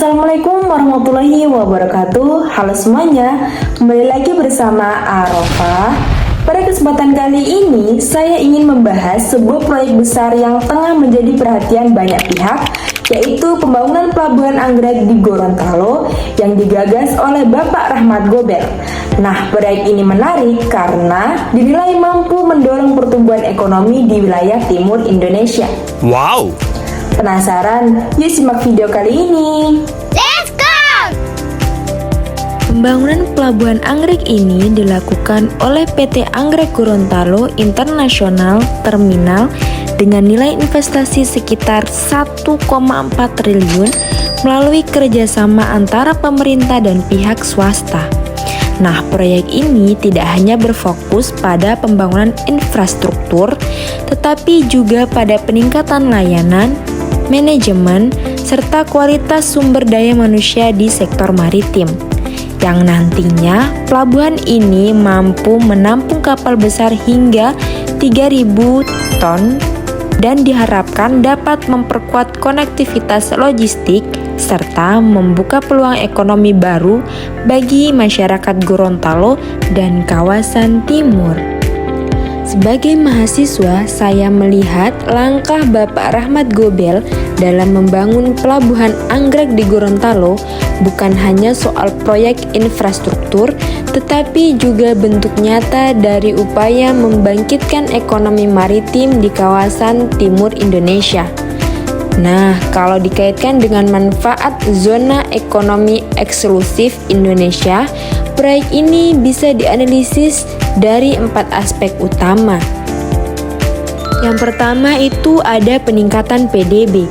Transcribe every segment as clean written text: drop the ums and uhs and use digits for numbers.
Assalamualaikum warahmatullahi wabarakatuh. Halo semuanya, kembali lagi bersama Arofah. Pada kesempatan kali ini, saya ingin membahas sebuah proyek besar yang tengah menjadi perhatian banyak pihak, yaitu pembangunan Pelabuhan Anggrek di Gorontalo yang digagas oleh Bapak Rahmat Gobel. Nah, proyek ini menarik karena dinilai mampu mendorong pertumbuhan ekonomi di wilayah timur Indonesia. Wow! Penasaran? Yuk simak video kali ini. Let's go! Pembangunan Pelabuhan Anggrek ini dilakukan oleh PT Anggrek Gorontalo International Terminal dengan nilai investasi sekitar 1,4 triliun melalui kerjasama antara pemerintah dan pihak swasta. Nah, proyek ini tidak hanya berfokus pada pembangunan infrastruktur, tetapi juga pada peningkatan layanan, manajemen, serta kualitas sumber daya manusia di sektor maritim, yang nantinya pelabuhan ini mampu menampung kapal besar hingga 3.000 ton dan diharapkan dapat memperkuat konektivitas logistik serta membuka peluang ekonomi baru bagi masyarakat Gorontalo dan kawasan timur. Sebagai mahasiswa, saya melihat langkah Bapak Rahmat Gobel dalam membangun Pelabuhan Anggrek di Gorontalo bukan hanya soal proyek infrastruktur, tetapi juga bentuk nyata dari upaya membangkitkan ekonomi maritim di kawasan timur Indonesia. Nah, kalau dikaitkan dengan manfaat zona ekonomi eksklusif Indonesia, proyek ini bisa dianalisis dari 4 aspek utama. Yang pertama itu ada peningkatan PDB.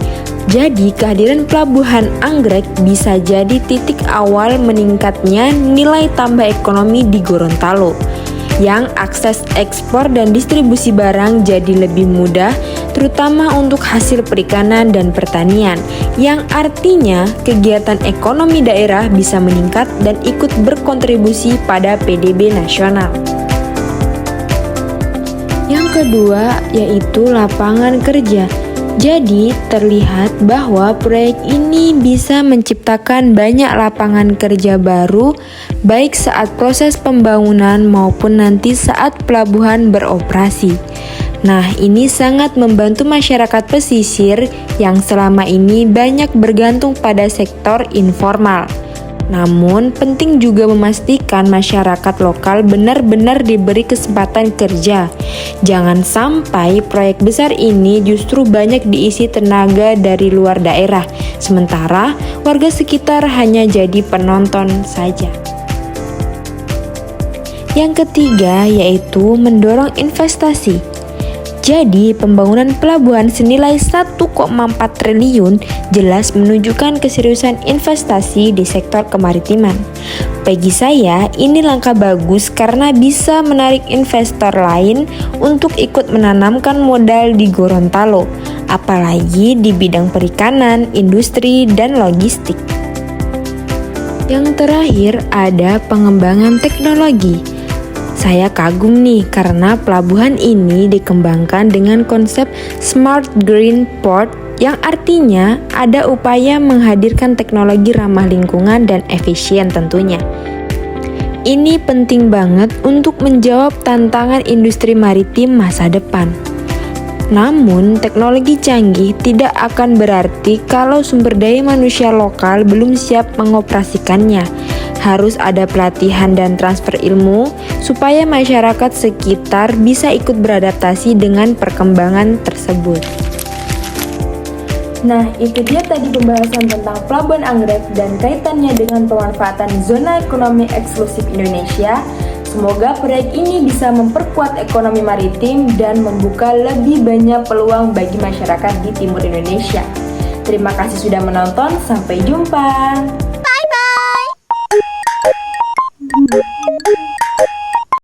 Jadi, kehadiran Pelabuhan Anggrek bisa jadi titik awal meningkatnya nilai tambah ekonomi di Gorontalo, yang akses ekspor dan distribusi barang jadi lebih mudah, terutama untuk hasil perikanan dan pertanian, yang artinya kegiatan ekonomi daerah bisa meningkat dan ikut berkontribusi pada PDB nasional. Yang kedua yaitu lapangan kerja. Jadi terlihat bahwa proyek ini bisa menciptakan banyak lapangan kerja baru baik saat proses pembangunan maupun nanti saat pelabuhan beroperasi. Nah, ini sangat membantu masyarakat pesisir yang selama ini banyak bergantung pada sektor informal. Namun, penting juga memastikan masyarakat lokal benar-benar diberi kesempatan kerja. Jangan sampai proyek besar ini justru banyak diisi tenaga dari luar daerah, sementara warga sekitar hanya jadi penonton saja. Yang ketiga yaitu mendorong investasi. Jadi, pembangunan pelabuhan senilai 1,4 triliun jelas menunjukkan keseriusan investasi di sektor kemaritiman. Bagi saya, ini langkah bagus karena bisa menarik investor lain untuk ikut menanamkan modal di Gorontalo, apalagi di bidang perikanan, industri, dan logistik. Yang terakhir ada pengembangan teknologi. Saya kagum nih karena pelabuhan ini dikembangkan dengan konsep Smart Green Port yang artinya ada upaya menghadirkan teknologi ramah lingkungan dan efisien tentunya. Ini penting banget untuk menjawab tantangan industri maritim masa depan. Namun, teknologi canggih tidak akan berarti kalau sumber daya manusia lokal belum siap mengoperasikannya. Harus ada pelatihan dan transfer ilmu supaya masyarakat sekitar bisa ikut beradaptasi dengan perkembangan tersebut. Nah, itu dia tadi pembahasan tentang Pelabuhan Anggrek dan kaitannya dengan pemanfaatan zona ekonomi eksklusif Indonesia. Semoga proyek ini bisa memperkuat ekonomi maritim dan membuka lebih banyak peluang bagi masyarakat di timur Indonesia. Terima kasih sudah menonton, sampai jumpa.